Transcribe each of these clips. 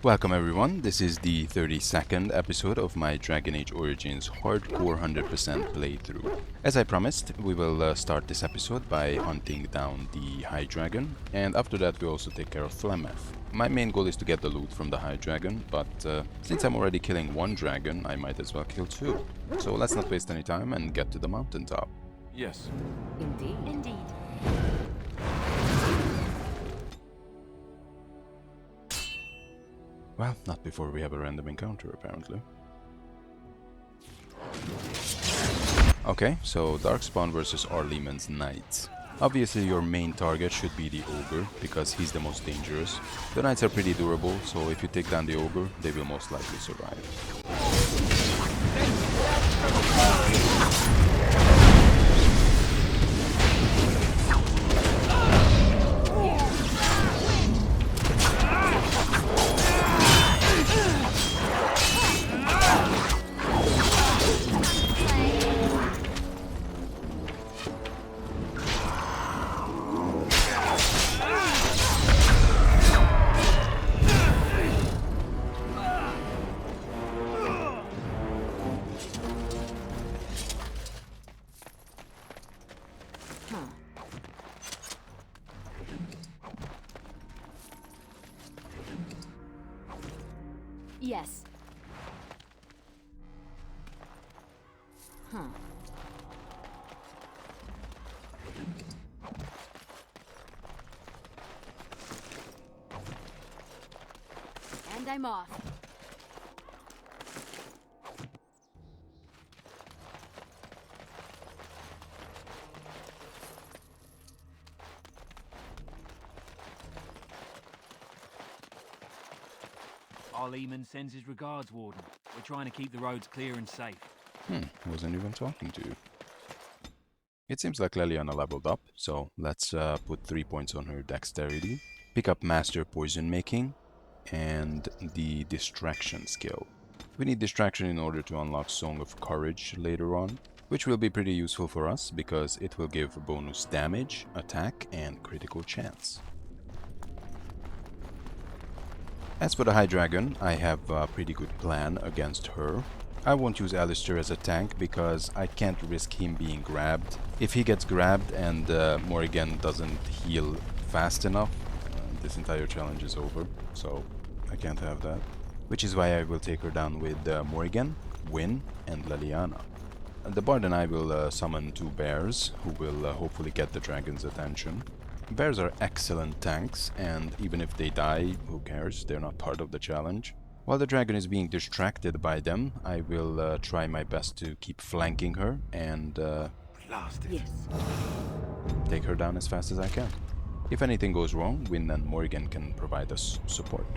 Welcome everyone, this is the 32nd episode of my Dragon Age Origins Hardcore 100% playthrough. As I promised, we will start this episode by hunting down the High Dragon, and after that we also take care of Flemeth. My main goal is to get the loot from the High Dragon, but since I'm already killing one dragon, I might as well kill two. So let's not waste any time and get to the mountaintop. Yes. Indeed. Indeed. Well, not before we have a random encounter, apparently. Okay, so Darkspawn versus Arleman's Knights. Obviously your main target should be the Ogre, because he's the most dangerous. The Knights are pretty durable, so if you take down the Ogre, they will most likely survive. Yes. And I'm off. Arleman sends his regards, Warden. We're trying to keep the roads clear and safe. Wasn't even talking to you. It seems like Leliana leveled up, so let's put 3 points on her dexterity. Pick up Master Poison Making and the Distraction skill. We need Distraction in order to unlock Song of Courage later on, which will be pretty useful for us because it will give bonus damage, attack, and critical chance. As for the High Dragon, I have a pretty good plan against her. I won't use Alistair as a tank because I can't risk him being grabbed. If he gets grabbed and Morrigan doesn't heal fast enough, this entire challenge is over, so I can't have that. Which is why I will take her down with Morrigan, Wynne, and Leliana. And the Bard and I will summon two bears, who will hopefully get the dragon's attention. Bears are excellent tanks, and even if they die, who cares, they're not part of the challenge. While the dragon is being distracted by them, I will try my best to keep flanking her and Yes. take her down as fast as I can. If anything goes wrong, Wynne and Morrigan can provide us support.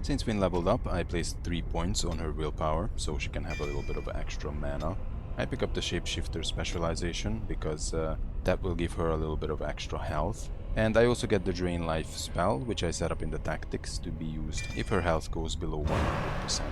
Since Wynne leveled up, I placed 3 points on her willpower, so she can have a little bit of extra mana. I pick up the Shapeshifter specialization because that will give her a little bit of extra health. And I also get the Drain Life spell, which I set up in the tactics to be used if her health goes below 100%.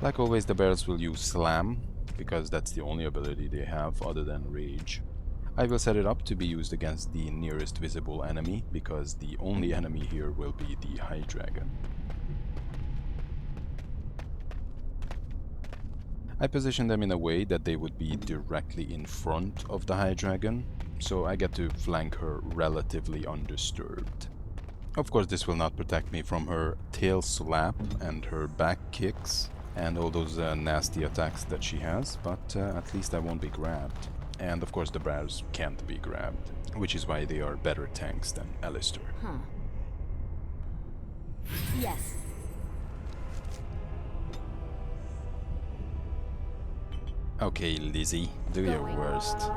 Like always, the bears will use Slam, because that's the only ability they have other than Rage. I will set it up to be used against the nearest visible enemy, because the only enemy here will be the High Dragon. I position them in a way that they would be directly in front of the High Dragon, so I get to flank her relatively undisturbed. Of course, this will not protect me from her tail slap and her back kicks, and all those nasty attacks that she has, but at least I won't be grabbed. And of course the bears can't be grabbed, which is why they are better tanks than Alistair. Yes. Okay, Lizzie, do your worst.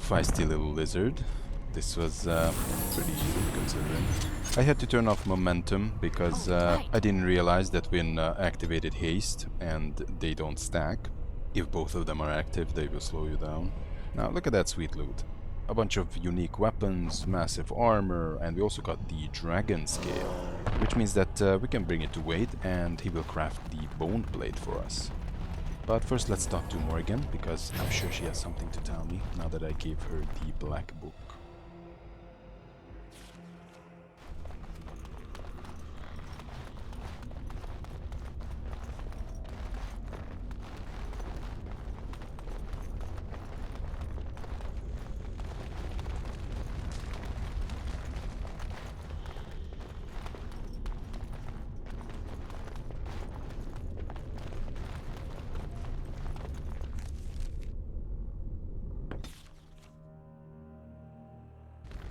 feisty little lizard. This was pretty easy considering. I had to turn off momentum because I didn't realize that Wynne activated haste and they don't stack. If both of them are active, they will slow you down. Now look at that sweet loot. A bunch of unique weapons, massive armor, and we also got the dragon scale, which means that we can bring it to Wade and he will craft the bone blade for us. But first let's talk to Morrigan, because I'm sure she has something to tell me now that I gave her the black book.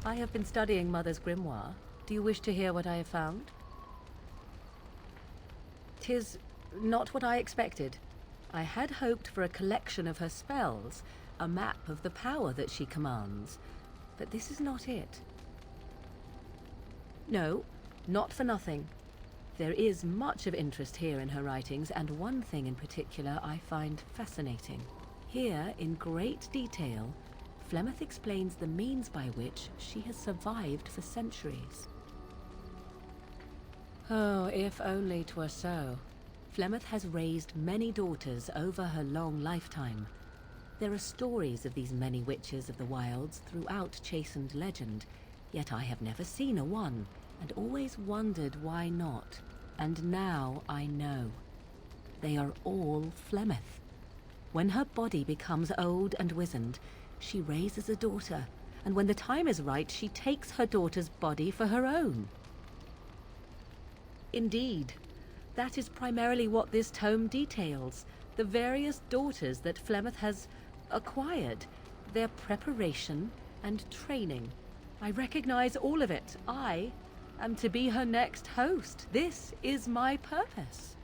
I have been studying Mother's grimoire. Do you wish to hear what I have found? 'Tis not what I expected. I had hoped for a collection of her spells, a map of the power that she commands, but this is not it. No, not for nothing. There is much of interest here in her writings, and one thing in particular I find fascinating. Here, in great detail, Flemeth explains the means by which she has survived for centuries. Oh, if only 'twere so. Flemeth has raised many daughters over her long lifetime. There are stories of these many witches of the wilds throughout chastened legend, yet I have never seen a one, and always wondered why not. And now I know. They are all Flemeth. When her body becomes old and wizened, she raises a daughter, and when the time is right, she takes her daughter's body for her own. Indeed, that is primarily what this tome details, the various daughters that Flemeth has acquired, their preparation and training. I recognize all of it. I am to be her next host. This is my purpose.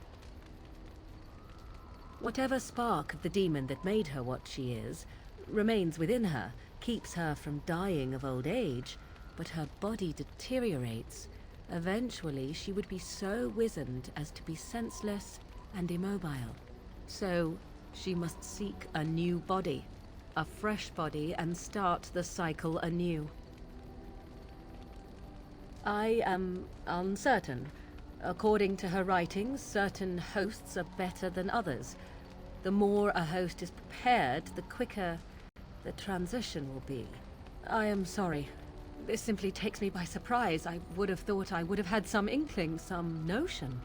Whatever spark of the demon that made her what she is remains within her, keeps her from dying of old age, but her body deteriorates. Eventually, she would be so wizened as to be senseless and immobile. So, she must seek a new body, a fresh body, and start the cycle anew. I am uncertain. According to her writings, certain hosts are better than others. The more a host is prepared, the quicker the transition will be. I am sorry. This simply takes me by surprise. I would have thought I would have had some inkling, some notion.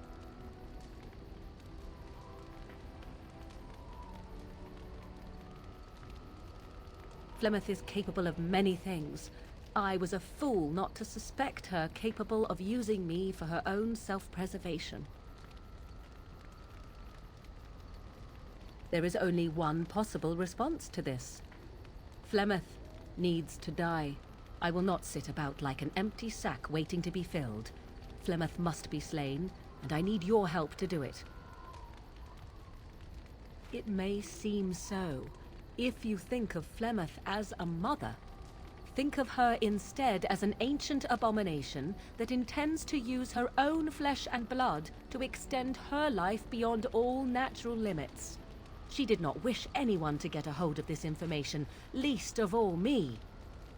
Flemeth is capable of many things. I was a fool not to suspect her capable of using me for her own self-preservation. There is only one possible response to this. Flemeth needs to die. I will not sit about like an empty sack waiting to be filled. Flemeth must be slain, and I need your help to do it. It may seem so. If you think of Flemeth as a mother, think of her instead as an ancient abomination that intends to use her own flesh and blood to extend her life beyond all natural limits. She did not wish anyone to get a hold of this information, least of all me.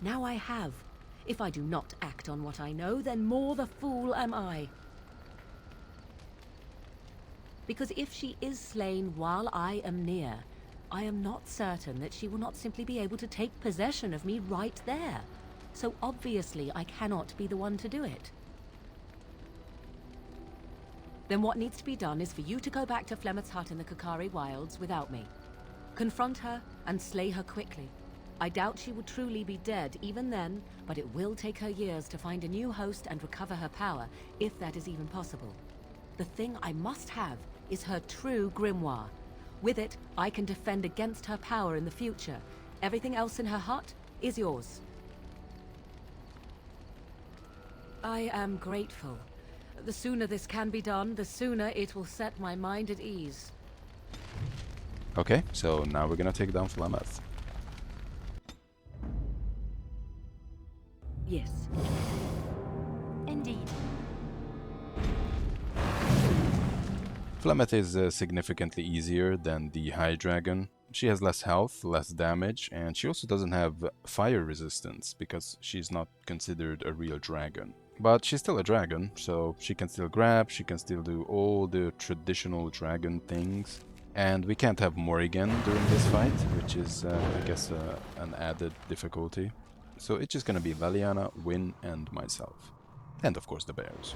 Now I have. If I do not act on what I know, then more the fool am I. Because if she is slain while I am near, I am not certain that she will not simply be able to take possession of me right there. So obviously I cannot be the one to do it. Then what needs to be done is for you to go back to Flemeth's hut in the Kakari Wilds without me. Confront her and slay her quickly. I doubt she will truly be dead even then, but it will take her years to find a new host and recover her power, if that is even possible. The thing I must have is her true grimoire. With it, I can defend against her power in the future. Everything else in her hut is yours. I am grateful. The sooner this can be done, the sooner it will set my mind at ease. Okay, so now we're gonna take down Flemeth. indeed. Flemeth is significantly easier than the High Dragon. She has less health, less damage, and she also doesn't have fire resistance because she's not considered a real dragon. But she's still a dragon, so she can still grab, she can still do all the traditional dragon things. And we can't have Morrigan during this fight, which is, I guess, an added difficulty. So it's just gonna be Valiana, Wynne, and myself. And of course the bears.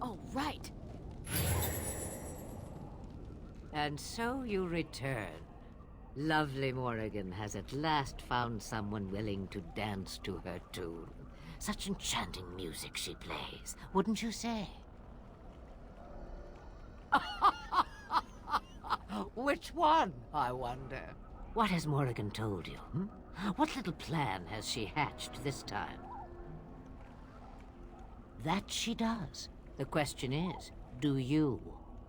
All right. And so you return. Lovely Morrigan has at last found someone willing to dance to her tune. Such enchanting music she plays, wouldn't you say? Which one, I wonder? What has Morrigan told you? What little plan has she hatched this time? That she does. The question is, do you?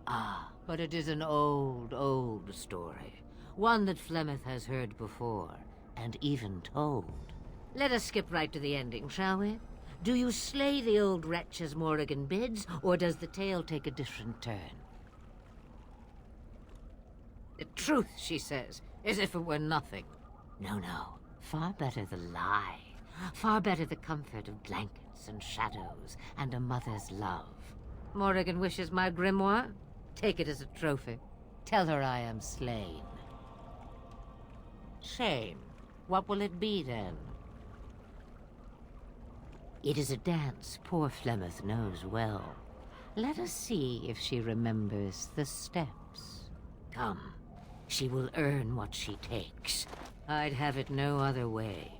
Ah, but it is an old, old story. One that Flemeth has heard before, and even told. Let us skip right to the ending, shall we? Do you slay the old wretch as Morrigan bids, or does the tale take a different turn? The truth, she says, as if it were nothing. No, no. Far better the lie. Far better the comfort of blankets and shadows and a mother's love. Morrigan wishes my grimoire? Take it as a trophy. Tell her I am slain. Shame. What will it be, then? It is a dance poor Flemeth knows well. Let us see if she remembers the steps. Come. She will earn what she takes. I'd have it no other way.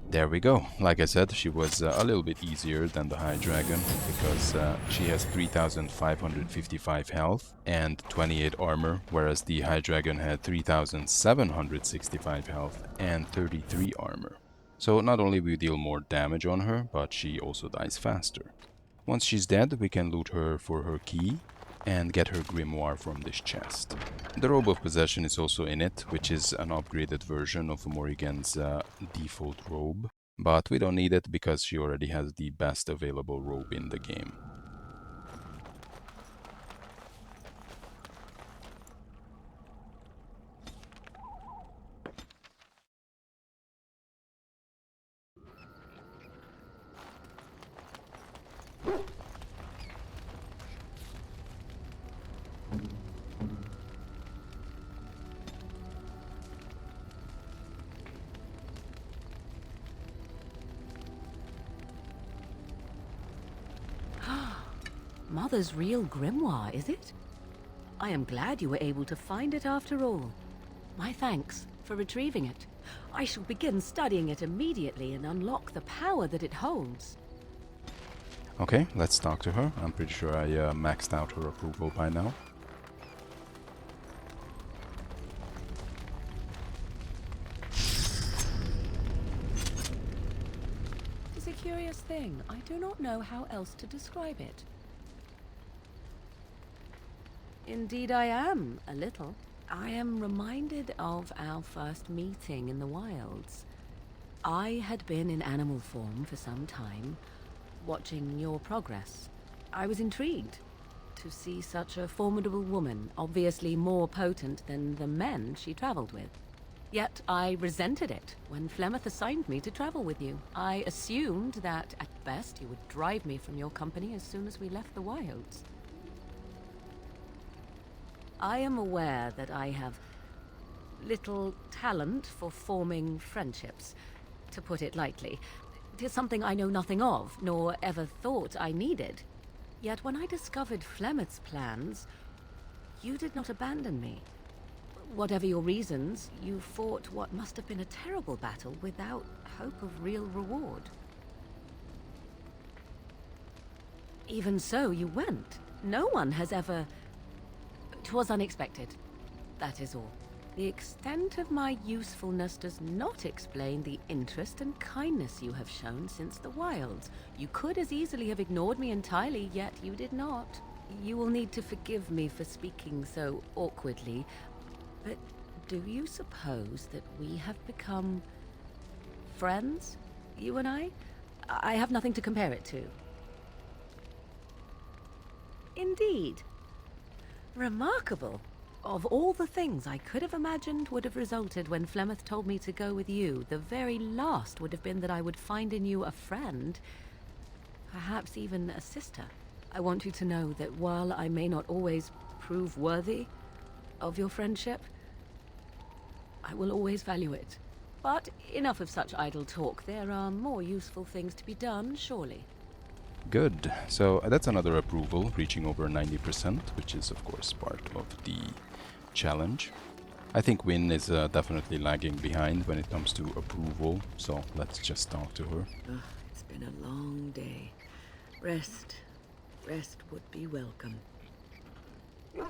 There we go. Like I said, she was a little bit easier than the High Dragon because she has 3,555 health and 28 armor, whereas the High Dragon had 3,765 health and 33 armor. So not only we deal more damage on her, but she also dies faster. Once she's dead, we can loot her for her key and get her grimoire from this chest. The Robe of Possession is also in it, which is an upgraded version of Morrigan's default robe, but we don't need it because she already has the best available robe in the game. Mother's real grimoire, is it? I am glad you were able to find it after all. My thanks for retrieving it. I shall begin studying it immediately and unlock the power that it holds. Okay, let's talk to her. I'm pretty sure I maxed out her approval by now. It's a curious thing. I do not know how else to describe it. Indeed I am, a little. I am reminded of our first meeting in the wilds. I had been in animal form for some time, watching your progress. I was intrigued to see such a formidable woman, obviously more potent than the men she traveled with. Yet I resented it when Flemeth assigned me to travel with you. I assumed that, at best, you would drive me from your company as soon as we left the wilds. I am aware that I have little talent for forming friendships, to put it lightly. It is something I know nothing of, nor ever thought I needed. Yet when I discovered Flemeth's plans, you did not abandon me. Whatever your reasons, you fought what must have been a terrible battle without hope of real reward. Even so, you went. No one has ever... 'Twas unexpected. That is all. The extent of my usefulness does not explain the interest and kindness you have shown since the wilds. You could as easily have ignored me entirely, yet you did not. You will need to forgive me for speaking so awkwardly, but do you suppose that we have become friends, you and I? I have nothing to compare it to. Indeed. Remarkable. Of all the things I could have imagined would have resulted when Flemeth told me to go with you, the very last would have been that I would find in you a friend, perhaps even a sister. I want you to know that while I may not always prove worthy of your friendship, I will always value it. But enough of such idle talk. There are more useful things to be done, surely. Good. So that's another approval, reaching over 90%, which is of course part of the challenge. I think Wynne is definitely lagging behind when it comes to approval, so let's just talk to her. It's been a long day. Rest would be welcome.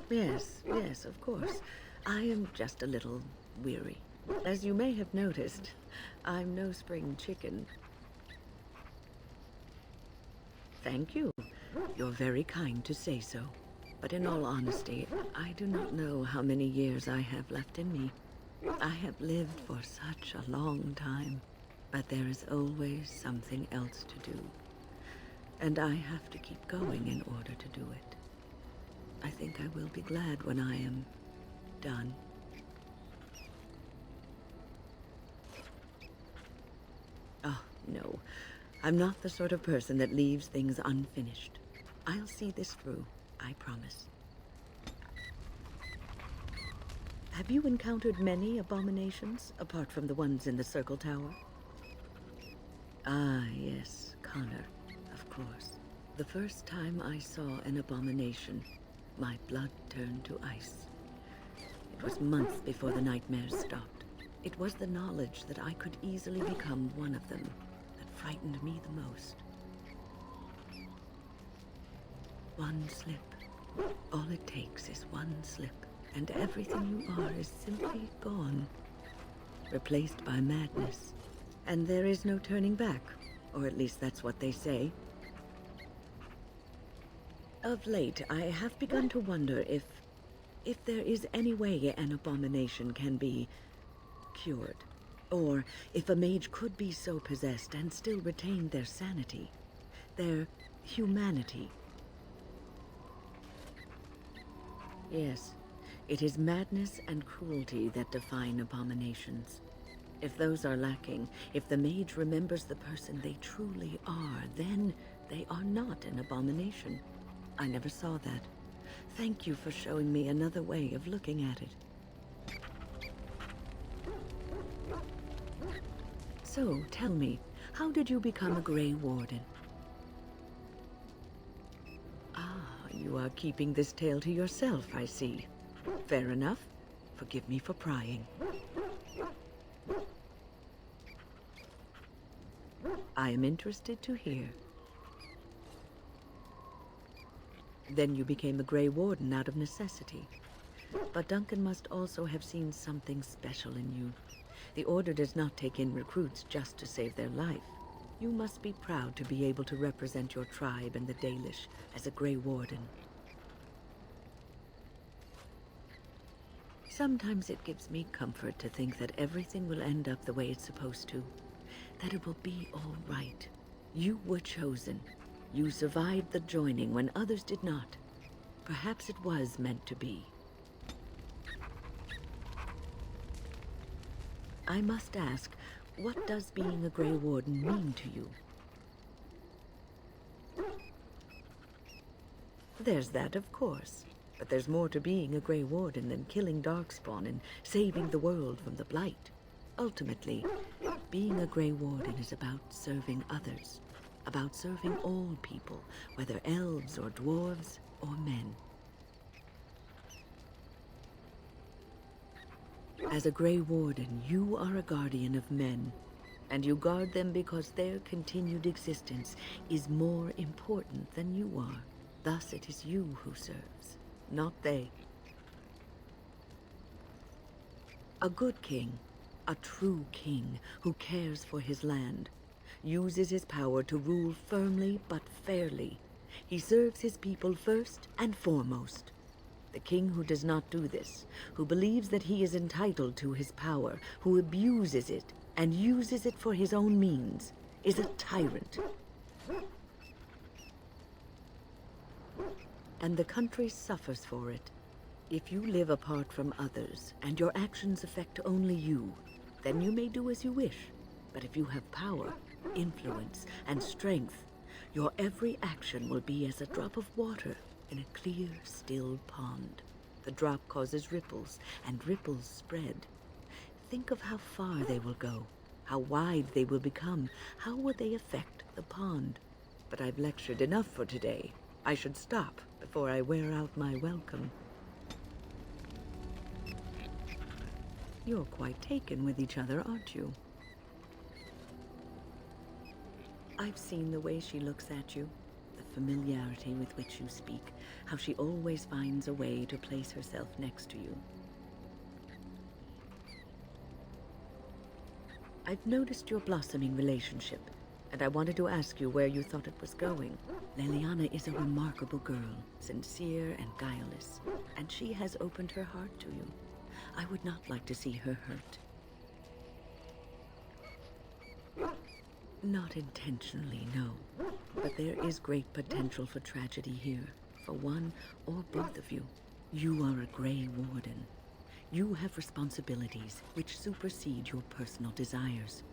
Yes, of course. I am just a little weary. As you may have noticed, I'm no spring chicken. Thank you. You're very kind to say so. But in all honesty, I do not know how many years I have left in me. I have lived for such a long time, but there is always something else to do. And I have to keep going in order to do it. I think I will be glad when I am done. Oh, no. I'm not the sort of person that leaves things unfinished. I'll see this through, I promise. Have you encountered many abominations, apart from the ones in the Circle Tower? Ah, yes, Connor, of course. The first time I saw an abomination, my blood turned to ice. It was months before the nightmares stopped. It was the knowledge that I could easily become one of them that frightened me the most. One slip. All it takes is one slip, and everything you are is simply gone. Replaced by madness. And there is no turning back, or at least that's what they say. Of late, I have begun to wonder if there is any way an abomination can be cured. Or if a mage could be so possessed and still retain their sanity, their humanity. Yes, it is madness and cruelty that define abominations. If those are lacking, if the mage remembers the person they truly are, then they are not an abomination. I never saw that. Thank you for showing me another way of looking at it. So, tell me, how did you become a Grey Warden? Ah, are keeping this tale to yourself, I see. Fair enough. Forgive me for prying. I am interested to hear. Then you became a Grey Warden out of necessity. But Duncan must also have seen something special in you. The Order does not take in recruits just to save their life. You must be proud to be able to represent your tribe and the Dalish as a Grey Warden. Sometimes it gives me comfort to think that everything will end up the way it's supposed to. That it will be all right. You were chosen. You survived the joining when others did not. Perhaps it was meant to be. I must ask, what does being a Grey Warden mean to you? There's that, of course. But there's more to being a Grey Warden than killing Darkspawn and saving the world from the Blight. Ultimately, being a Grey Warden is about serving others. About serving all people, whether elves or dwarves or men. As a Grey Warden, you are a guardian of men, and you guard them because their continued existence is more important than you are. Thus it is you who serves, not they. A good king, a true king who cares for his land, uses his power to rule firmly but fairly. He serves his people first and foremost. The king who does not do this, who believes that he is entitled to his power, who abuses it and uses it for his own means, is a tyrant. And the country suffers for it. If you live apart from others, and your actions affect only you, then you may do as you wish. But if you have power, influence, and strength, your every action will be as a drop of water in a clear, still pond. The drop causes ripples, and ripples spread. Think of how far they will go, how wide they will become, how will they affect the pond. But I've lectured enough for today. I should stop before I wear out my welcome. You're quite taken with each other, aren't you? I've seen the way she looks at you, the familiarity with which you speak, how she always finds a way to place herself next to you. I've noticed your blossoming relationship, and I wanted to ask you where you thought it was going. Leliana is a remarkable girl, sincere and guileless, and she has opened her heart to you. I would not like to see her hurt. Not intentionally, no. But there is great potential for tragedy here, for one or both of you. You are a Grey Warden. You have responsibilities which supersede your personal desires.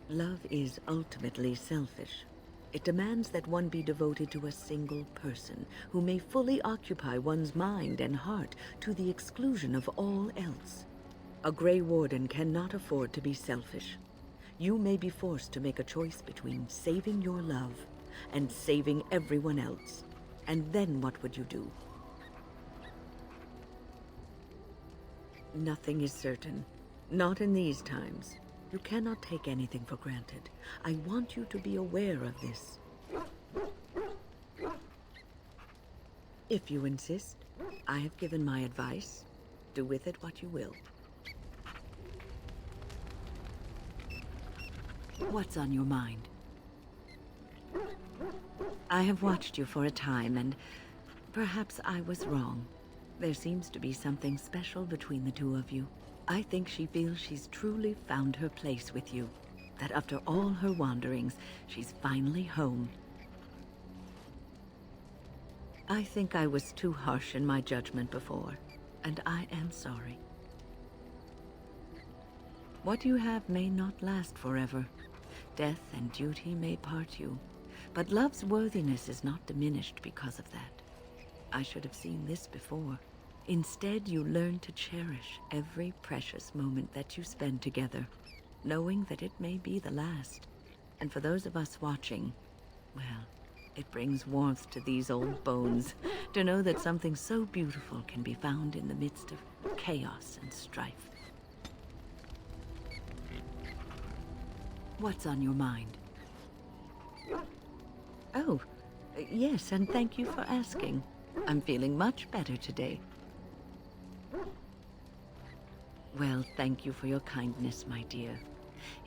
Love is ultimately selfish. It demands that one be devoted to a single person who may fully occupy one's mind and heart to the exclusion of all else. A Grey Warden cannot afford to be selfish. You may be forced to make a choice between saving your love and saving everyone else. And then what would you do? Nothing is certain. Not in these times. You cannot take anything for granted. I want you to be aware of this. If you insist, I have given my advice. Do with it what you will. What's on your mind? I have watched you for a time, and perhaps I was wrong. There seems to be something special between the two of you. I think she feels she's truly found her place with you. That after all her wanderings, she's finally home. I think I was too harsh in my judgment before, and I am sorry. What you have may not last forever. Death and duty may part you, but love's worthiness is not diminished because of that. I should have seen this before. Instead, you learn to cherish every precious moment that you spend together, knowing that it may be the last. And for those of us watching, well, It brings warmth to these old bones to know that something so beautiful can be found in the midst of chaos and strife. What's on your mind? Oh, yes, and thank you for asking. I'm feeling much better today. Well, thank you for your kindness, my dear.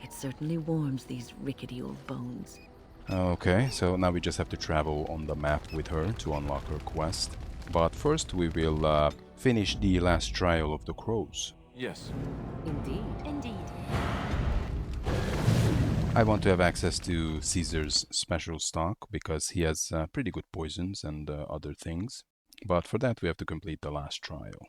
It certainly warms these rickety old bones. Okay, so now we just have to travel on the map with her to unlock her quest. But first we will finish the last trial of the crows. Yes. Indeed. Indeed. I want to have access to Caesar's special stock because he has pretty good poisons and other things. But for that we have to complete the last trial.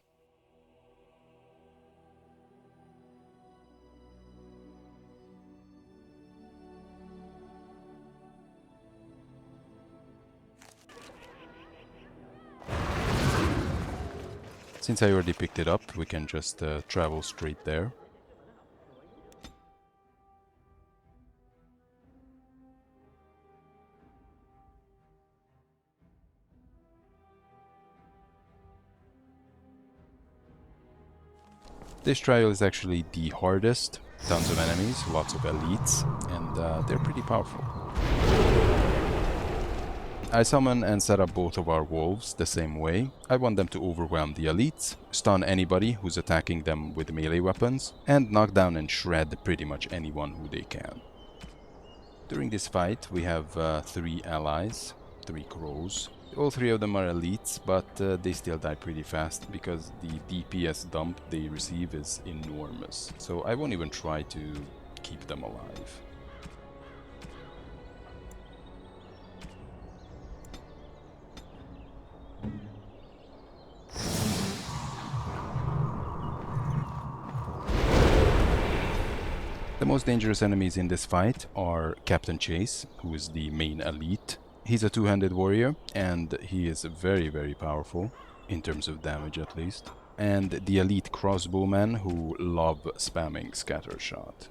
Since I already picked it up, we can just travel straight there. This trial is actually the hardest. Tons of enemies, lots of elites, and they're pretty powerful. I summon and set up both of our wolves the same way. I want them to overwhelm the elites, stun anybody who's attacking them with melee weapons, and knock down and shred pretty much anyone who they can. During this fight we have 3 allies, 3 crows. All 3 of them are elites, but they still die pretty fast because the DPS dump they receive is enormous. So I won't even try to keep them alive. The most dangerous enemies in this fight are Captain Chase, who is the main elite. He's a two-handed warrior, and he is very, very powerful, in terms of damage at least. And the elite crossbowmen, who love spamming scattershot.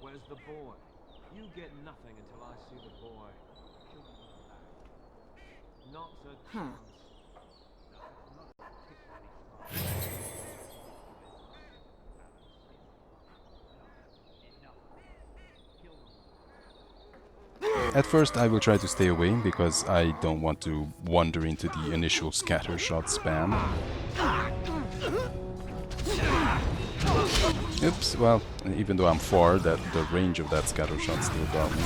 Where's the boy? You get nothing until I see the boy. Not a chance. At first I will try to stay away because I don't want to wander into the initial scattershot spam. Oops, well, even though I'm far, the range of that scattershot still got me.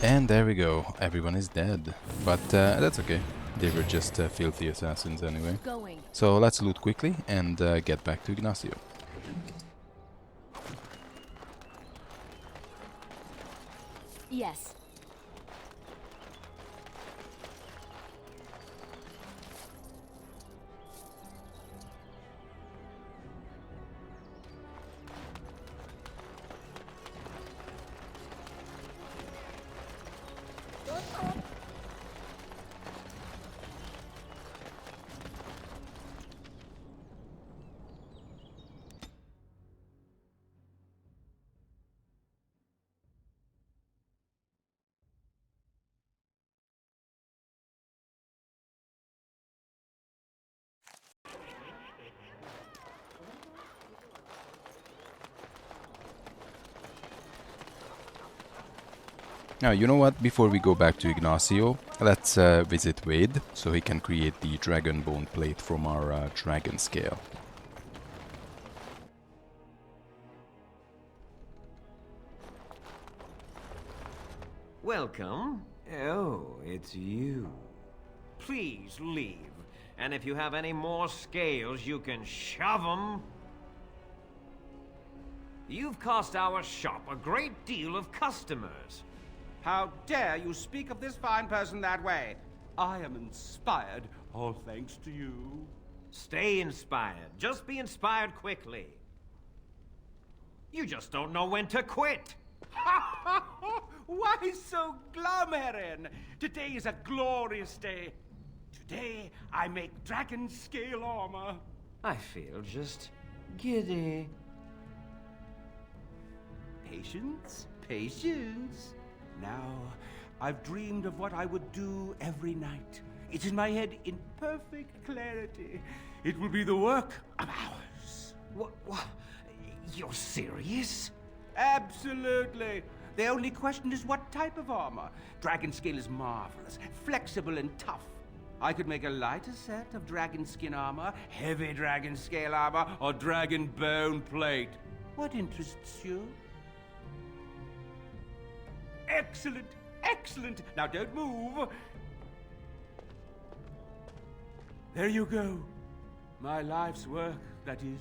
And there we go, everyone is dead. But that's okay, they were just filthy assassins anyway. So let's loot quickly and get back to Ignacio. Yes. Now, you know what? Before we go back to Ignacio, let's visit Wade so he can create the Dragonbone plate from our dragon scale. Welcome. Oh, it's you. Please leave. And if you have any more scales, you can shove them. You've cost our shop a great deal of customers. How dare you speak of this fine person that way? I am inspired, all thanks to you. Stay inspired. Just be inspired quickly. You just don't know when to quit. Why so glum, Heron? Today is a glorious day. Today, I make dragon scale armor. I feel just giddy. Patience, patience. Now, I've dreamed of what I would do every night. It's in my head in perfect clarity. It will be the work of hours. What? You're serious? Absolutely. The only question is what type of armor. Dragon scale is marvelous, flexible and tough. I could make a lighter set of dragon skin armor, heavy dragon scale armor, or dragon bone plate. What interests you? Excellent, excellent. Now don't move. There you go. My life's work, that is.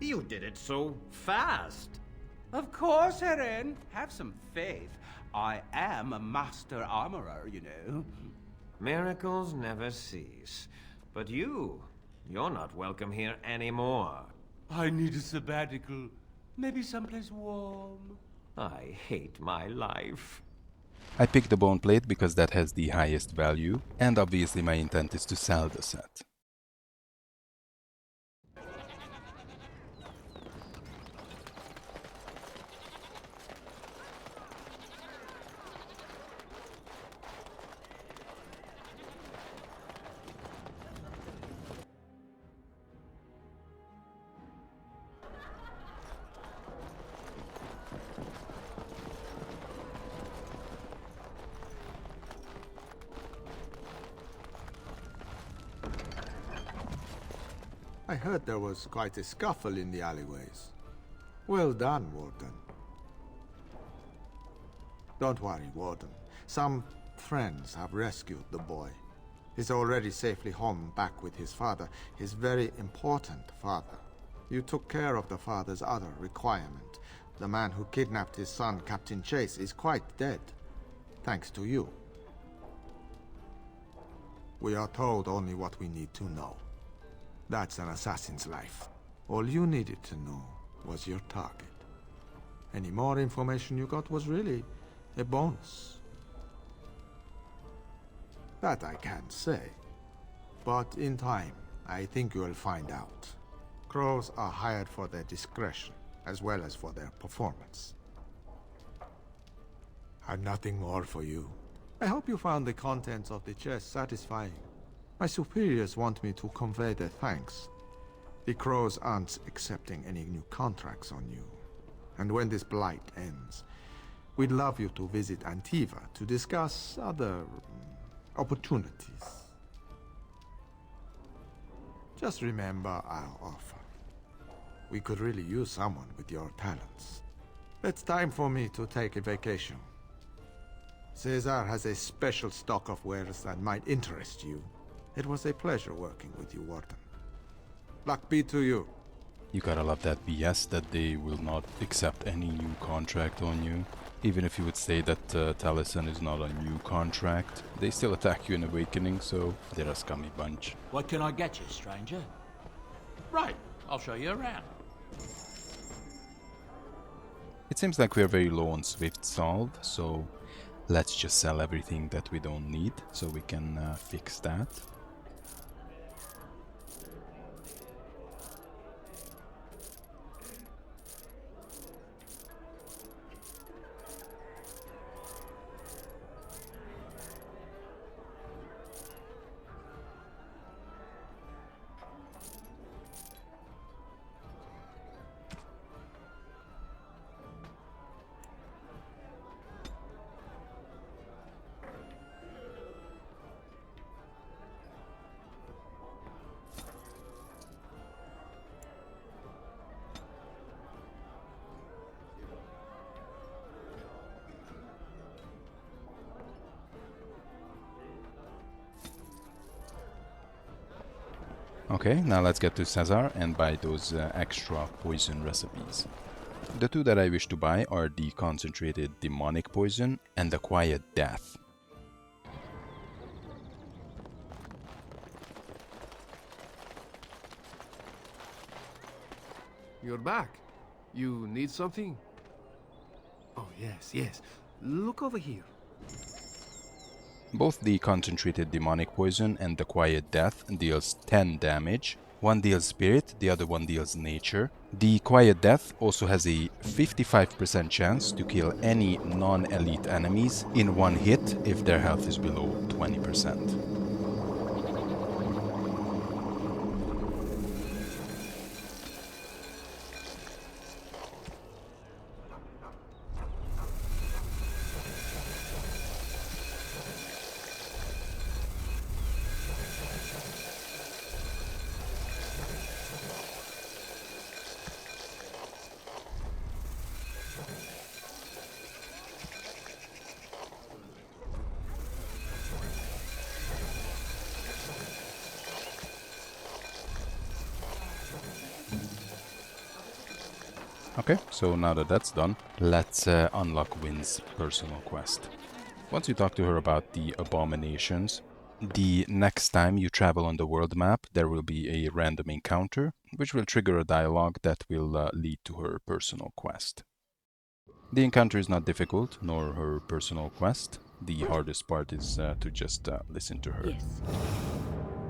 You did it so fast. Of course, Heron. Have some faith. I am a master armorer, you know. Miracles never cease. But you're not welcome here anymore. I need a sabbatical. Maybe someplace warm. I hate my life. I picked the bone plate because that has the highest value, and obviously my intent is to sell the set. I heard there was quite a scuffle in the alleyways. Well done, Warden. Don't worry, Warden. Some friends have rescued the boy. He's already safely home back with his father, his very important father. You took care of the father's other requirement. The man who kidnapped his son, Captain Chase, is quite dead. Thanks to you. We are told only what we need to know. That's an assassin's life. All you needed to know was your target. Any more information you got was really a bonus. That I can't say. But in time, I think you'll find out. Crows are hired for their discretion, as well as for their performance. I've nothing more for you. I hope you found the contents of the chest satisfying. My superiors want me to convey their thanks. The Crows aren't accepting any new contracts on you. And when this blight ends, we'd love you to visit Antiva to discuss other opportunities. Just remember our offer. We could really use someone with your talents. It's time for me to take a vacation. Caesar has a special stock of wares that might interest you. It was a pleasure working with you, Warden. Luck be to you. You gotta love that BS that they will not accept any new contract on you. Even if you would say that Taliesin is not a new contract, they still attack you in Awakening, so they're a scummy bunch. What can I get you, stranger? Right, I'll show you around. It seems like we're very low on Swift Solve, so let's just sell everything that we don't need, so we can fix that. Okay, now let's get to Caesar and buy those extra poison recipes. The two that I wish to buy are the concentrated demonic poison and the quiet death. You're back. You need something? Oh, yes, yes. Look over here. Both the concentrated demonic poison and the quiet death deals 10 damage. One deals spirit, the other one deals nature. The quiet death also has a 55% chance to kill any non-elite enemies in one hit if their health is below 20%. Okay, so now that that's done, let's unlock Wynne's personal quest. Once you talk to her about the abominations, the next time you travel on the world map, there will be a random encounter, which will trigger a dialogue that will lead to her personal quest. The encounter is not difficult, nor her personal quest. The hardest part is to just listen to her. Yes,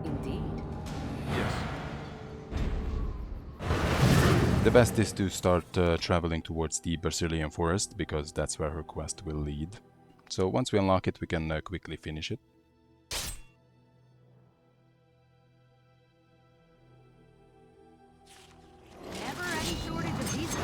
indeed. Yes. The best is to start traveling towards the Brazilian forest, because that's where her quest will lead. So once we unlock it, we can quickly finish it. Never any shortage of these.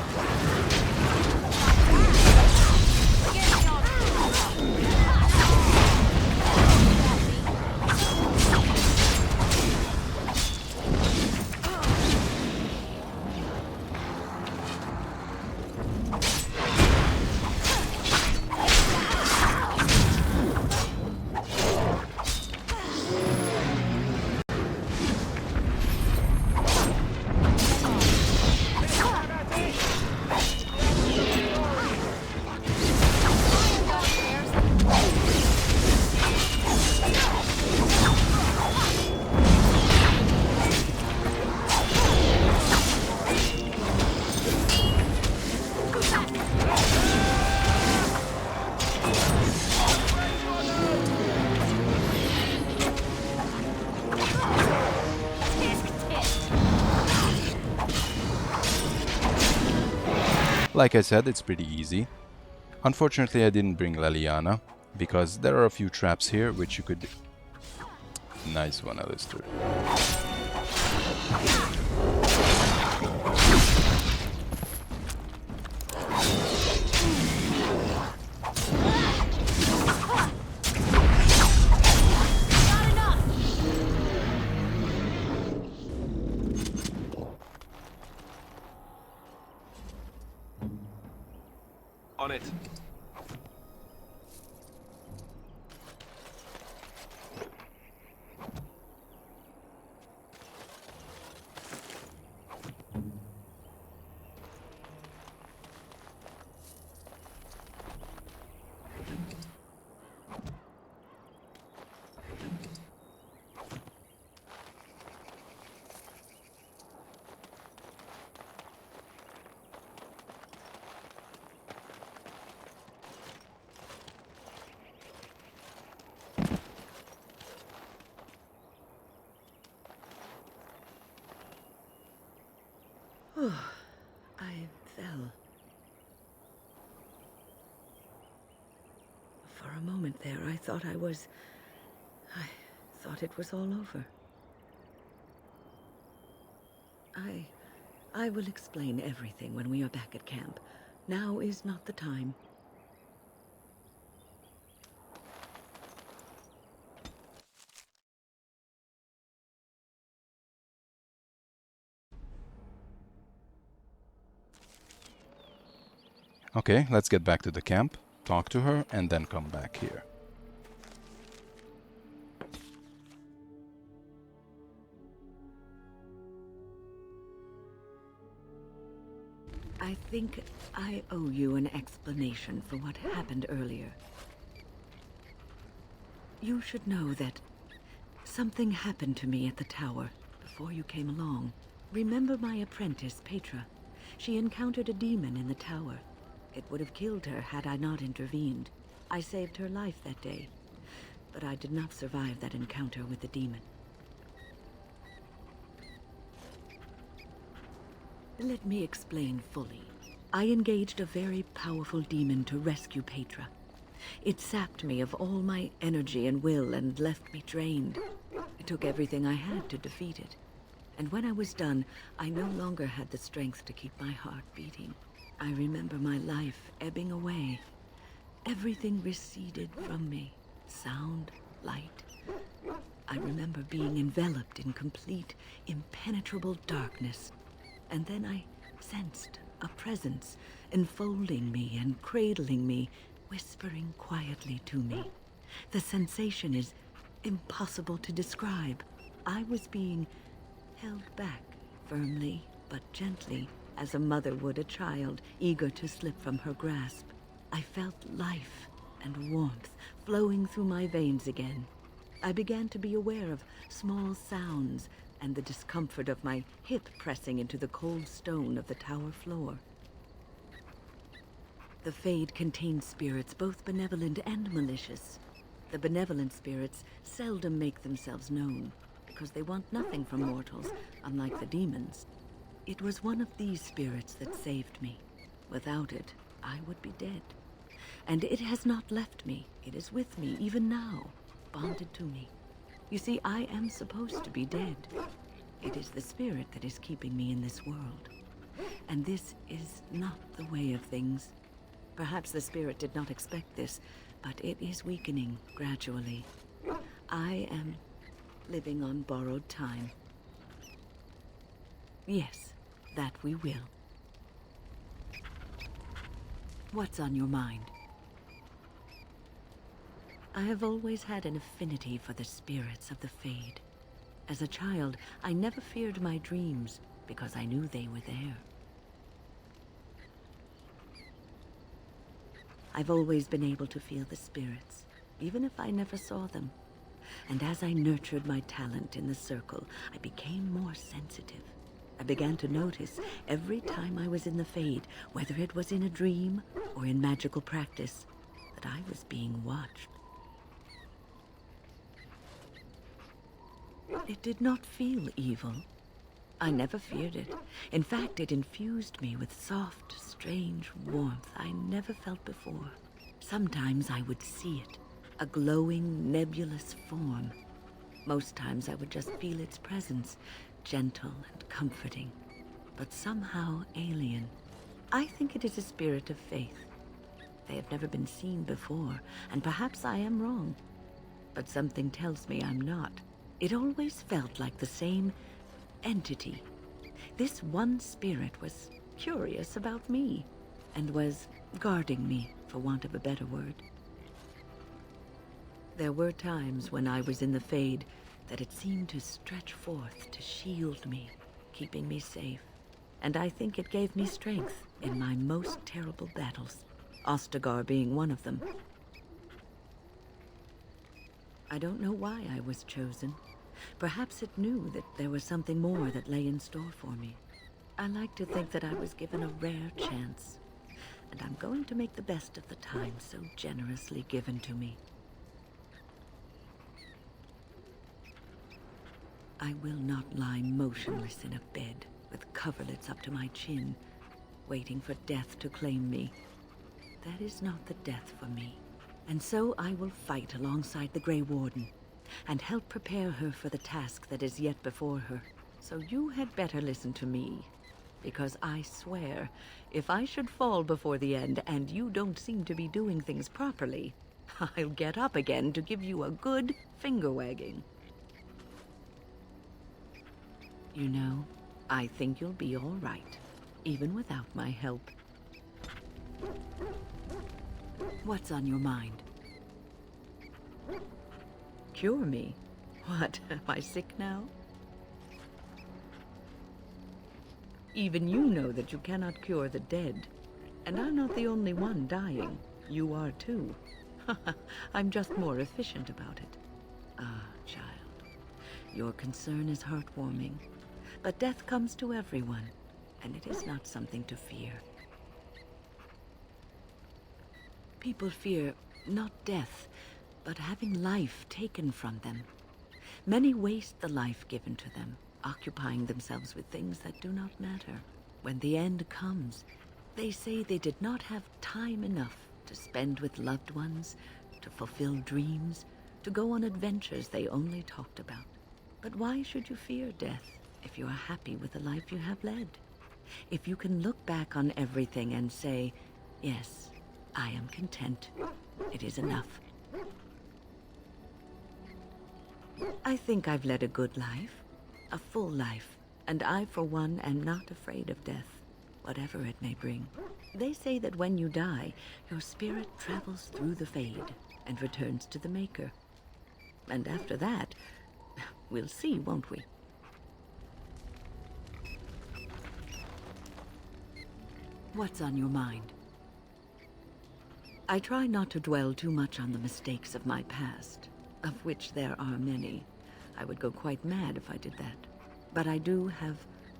Like I said, it's pretty easy. Unfortunately, I didn't bring Leliana, because there are a few traps here which you could... Nice one, Alistair. On it. I fell. For a moment there, I thought I thought it was all over. I will explain everything when we are back at camp. Now is not the time. Okay, let's get back to the camp, talk to her, and then come back here. I think I owe you an explanation for what happened earlier. You should know that something happened to me at the tower before you came along. Remember my apprentice, Petra? She encountered a demon in the tower. It would have killed her had I not intervened. I saved her life that day, but I did not survive that encounter with the demon. Let me explain fully. I engaged a very powerful demon to rescue Petra. It sapped me of all my energy and will and left me drained. It took everything I had to defeat it. And when I was done, I no longer had the strength to keep my heart beating. I remember my life ebbing away. Everything receded from me. Sound, light. I remember being enveloped in complete, impenetrable darkness. And then I sensed a presence enfolding me and cradling me, whispering quietly to me. The sensation is impossible to describe. I was being held back, firmly but gently, as a mother would a child, eager to slip from her grasp. I felt life and warmth flowing through my veins again. I began to be aware of small sounds and the discomfort of my hip pressing into the cold stone of the tower floor. The Fade contains spirits both benevolent and malicious. The benevolent spirits seldom make themselves known, because they want nothing from mortals, unlike the demons. It was one of these spirits that saved me. Without it, I would be dead. And it has not left me. It is with me even now, bonded to me. You see, I am supposed to be dead. It is the spirit that is keeping me in this world. And this is not the way of things. Perhaps the spirit did not expect this, but it is weakening gradually. I am living on borrowed time. Yes, that we will. What's on your mind? I have always had an affinity for the spirits of the Fade. As a child, I never feared my dreams because I knew they were there. I've always been able to feel the spirits, even if I never saw them. And as I nurtured my talent in the circle, I became more sensitive. I began to notice every time I was in the Fade, whether it was in a dream or in magical practice, that I was being watched. It did not feel evil. I never feared it. In fact, it infused me with soft, strange warmth I never felt before. Sometimes I would see it, a glowing, nebulous form. Most times I would just feel its presence, gentle and comforting, but somehow alien. I think it is a spirit of faith. They have never been seen before, and perhaps I am wrong. But something tells me I'm not. It always felt like the same entity. This one spirit was curious about me, and was guarding me, for want of a better word. There were times when I was in the Fade that it seemed to stretch forth to shield me, keeping me safe. And I think it gave me strength in my most terrible battles, Ostagar being one of them. I don't know why I was chosen. Perhaps it knew that there was something more that lay in store for me. I like to think that I was given a rare chance, and I'm going to make the best of the time so generously given to me. I will not lie motionless in a bed with coverlets up to my chin, waiting for death to claim me. That is not the death for me. And so I will fight alongside the Grey Warden, and help prepare her for the task that is yet before her. So you had better listen to me, because I swear, if I should fall before the end and you don't seem to be doing things properly, I'll get up again to give you a good finger-wagging. You know, I think you'll be all right, even without my help. What's on your mind? Cure me? What, am I sick now? Even you know that you cannot cure the dead. And I'm not the only one dying. You are too. I'm just more efficient about it. Ah, child. Your concern is heartwarming. But death comes to everyone, and it is not something to fear. People fear not death, but having life taken from them. Many waste the life given to them, occupying themselves with things that do not matter. When the end comes, they say they did not have time enough to spend with loved ones, to fulfill dreams, to go on adventures they only talked about. But why should you fear death if you are happy with the life you have led? If you can look back on everything and say, yes, I am content. It is enough. I think I've led a good life, a full life, and I, for one, am not afraid of death, whatever it may bring. They say that when you die, your spirit travels through the fade and returns to the Maker. And after that, we'll see, won't we? What's on your mind? I try not to dwell too much on the mistakes of my past, of which there are many. I would go quite mad if I did that. But I do have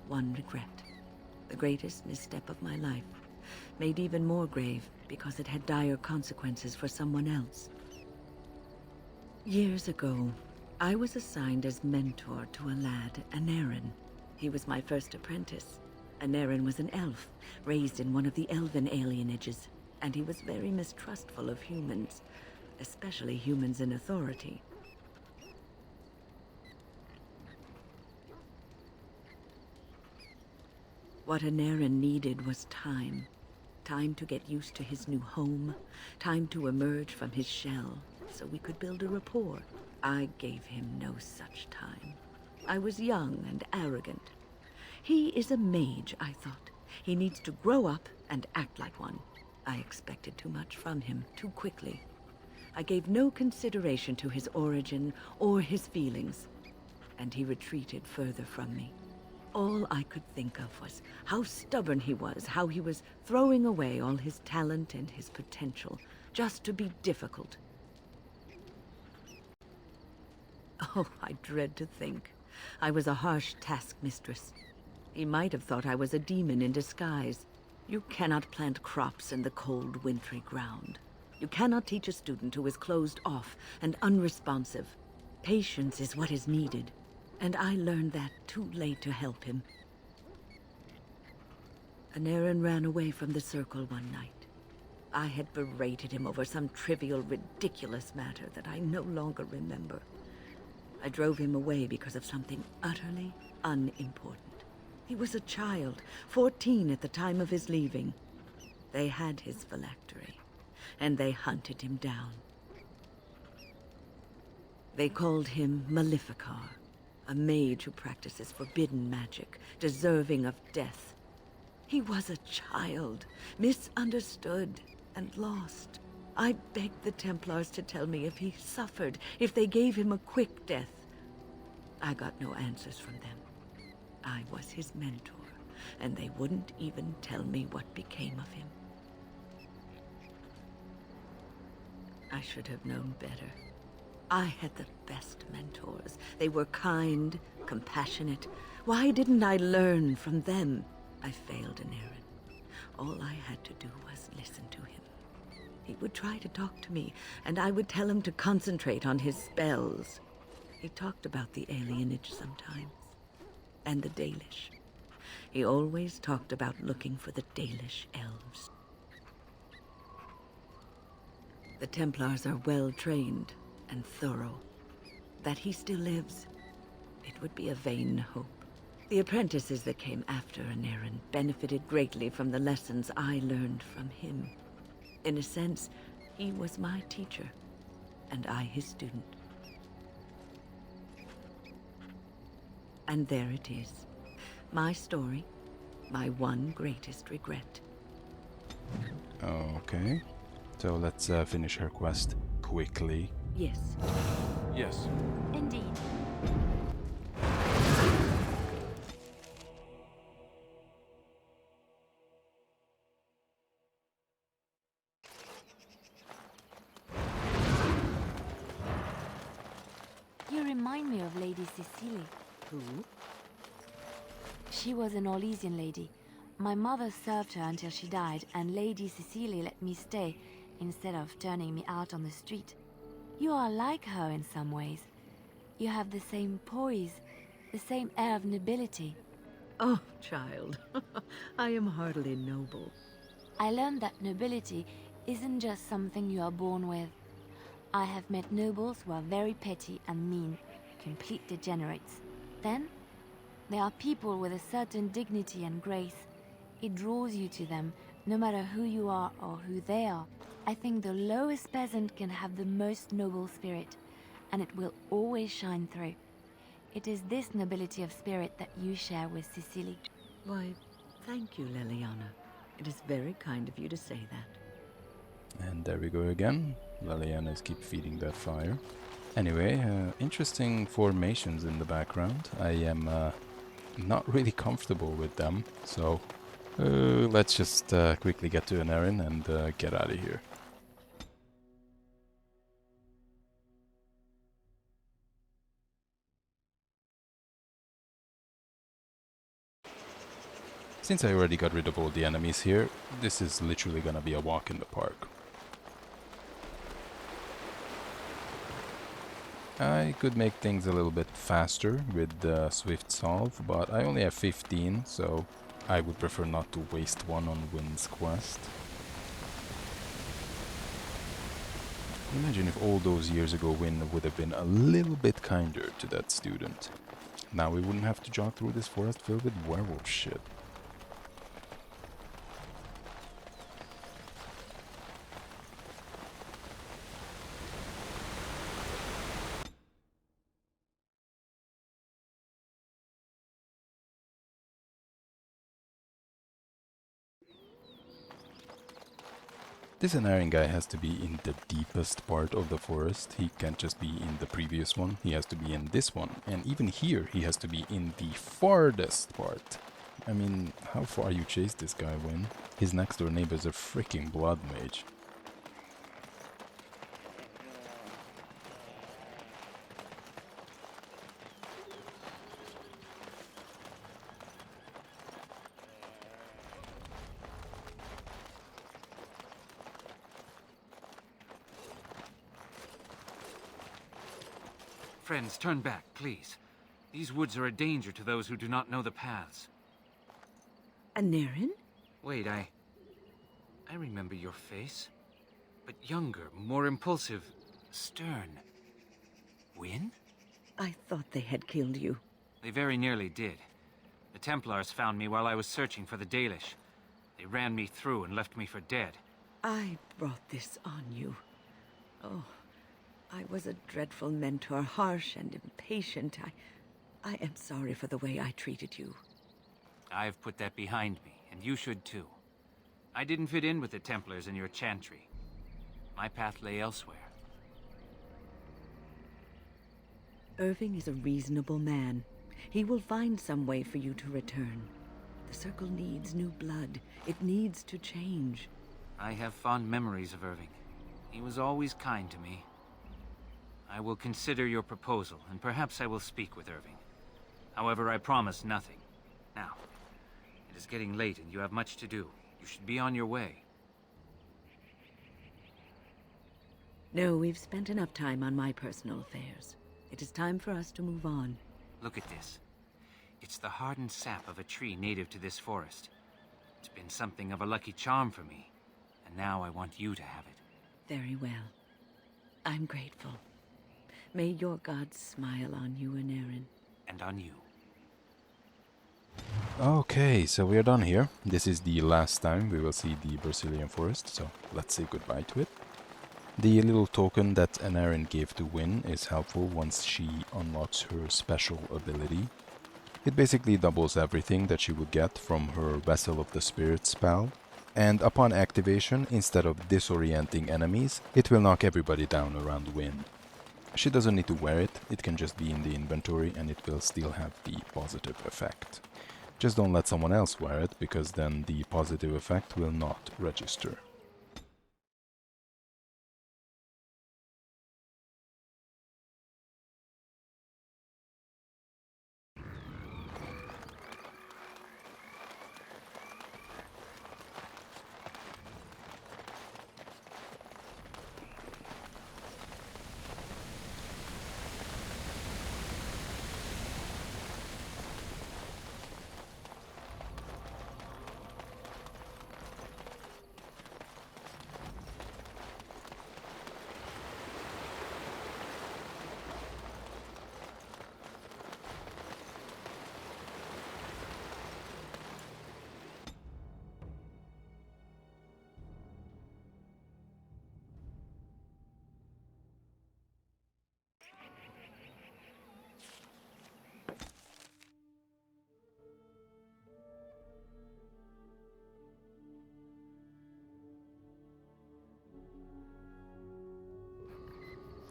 one regret. The greatest misstep of my life, made even more grave because it had dire consequences for someone else. Years ago, I was assigned as mentor to a lad, Denerim. He was my first apprentice. Denerim was an elf, raised in one of the elven alienages, and he was very mistrustful of humans, especially humans in authority. What Denerim needed was time. Time to get used to his new home, time to emerge from his shell, so we could build a rapport. I gave him no such time. I was young and arrogant. He is a mage, I thought. He needs to grow up and act like one. I expected too much from him too quickly. I gave no consideration to his origin or his feelings, and he retreated further from me. All I could think of was how stubborn he was, how he was throwing away all his talent and his potential just to be difficult. Oh, I dread to think. I was a harsh taskmistress. He might have thought I was a demon in disguise. You cannot plant crops in the cold, wintry ground. You cannot teach a student who is closed off and unresponsive. Patience is what is needed, and I learned that too late to help him. Denerim ran away from the circle one night. I had berated him over some trivial, ridiculous matter that I no longer remember. I drove him away because of something utterly unimportant. He was a child, 14 at the time of his leaving. They had his phylactery, and they hunted him down. They called him Maleficar, a mage who practices forbidden magic, deserving of death. He was a child, misunderstood and lost. I begged the Templars to tell me if he suffered, if they gave him a quick death. I got no answers from them. I was his mentor, and they wouldn't even tell me what became of him. I should have known better. I had the best mentors. They were kind, compassionate. Why didn't I learn from them? I failed Denerim. All I had to do was listen to him. He would try to talk to me, and I would tell him to concentrate on his spells. He talked about the alienage sometimes, and the Dalish. He always talked about looking for the Dalish elves. The Templars are well trained and thorough. That he still lives, it would be a vain hope. The apprentices that came after Denerim benefited greatly from the lessons I learned from him. In a sense, he was my teacher, and I his student. And there it is. My story, my one greatest regret. Okay. So let's finish her quest quickly. Yes. Yes. Indeed. remind me of Lady Cecily. Who? She was an Orlesian lady. My mother served her until she died, and Lady Cecily let me stay instead of turning me out on the street. You are like her in some ways. You have the same poise, the same air of nobility. Oh, child, I am hardly noble. I learned that nobility isn't just something you are born with. I have met nobles who are very petty and mean, complete degenerates. Then, there are people with a certain dignity and grace. It draws you to them, no matter who you are or who they are. I think the lowest peasant can have the most noble spirit, and it will always shine through. It is this nobility of spirit that you share with Cecily. Why, thank you, Leliana. It is very kind of you to say that. And there we go again. Leliana's keep feeding that fire. Anyway, interesting formations in the background. I am not really comfortable with them, so let's just quickly get to an errand and get out of here. Since I already got rid of all the enemies here, this is literally gonna be a walk in the park. I could make things a little bit faster with the Swift Solve, but I only have 15, so I would prefer not to waste one on Wynne's quest. Imagine if all those years ago Wynne would have been a little bit kinder to that student. Now we wouldn't have to jog through this forest filled with werewolf shit. This Denerim guy has to be in the deepest part of the forest. He can't just be in the previous one. He has to be in this one. And even here, he has to be in the farthest part. I mean, how far you chase this guy, Wynne? His next door neighbor's a freaking blood mage. Friends, turn back, please. These woods are a danger to those who do not know the paths. Denerim? Wait, I remember your face. But younger, more impulsive, stern. Wynne? I thought they had killed you. They very nearly did. The Templars found me while I was searching for the Dalish. They ran me through and left me for dead. I brought this on you. Oh, I was a dreadful mentor, harsh and impatient. I am sorry for the way I treated you. I've put that behind me, and you should too. I didn't fit in with the Templars in your chantry. My path lay elsewhere. Irving is a reasonable man. He will find some way for you to return. The Circle needs new blood. It needs to change. I have fond memories of Irving. He was always kind to me. I will consider your proposal, and perhaps I will speak with Irving. However, I promise nothing. Now, it is getting late and you have much to do. You should be on your way. No, we've spent enough time on my personal affairs. It is time for us to move on. Look at this. It's the hardened sap of a tree native to this forest. It's been something of a lucky charm for me, and now I want you to have it. Very well. I'm grateful. May your gods smile on you, Denerim. And on you. Okay, so we are done here. This is the last time we will see the Brazilian forest, so let's say goodbye to it. The little token that Denerim gave to Wynne is helpful once she unlocks her special ability. It basically doubles everything that she would get from her Vessel of the Spirit spell, and upon activation, instead of disorienting enemies, it will knock everybody down around Wynne. She doesn't need to wear it, it can just be in the inventory and it will still have the positive effect. Just don't let someone else wear it, because then the positive effect will not register.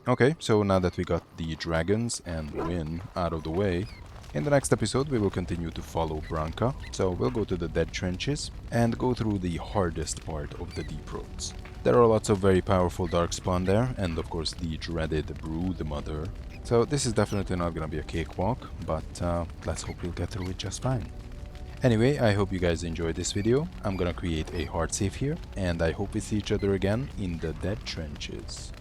Okay, so now that we got the dragons and Wynne out of the way, in the next episode we will continue to follow Branka. So we'll go to the Dead Trenches and go through the hardest part of the Deep Roads. There are lots of very powerful darkspawn there, and of course the dreaded Broodmother. So this is definitely not gonna be a cakewalk, but let's hope we'll get through it just fine. Anyway, I hope you guys enjoyed this video. I'm gonna create a hard save here, and I hope we see each other again in the Dead Trenches.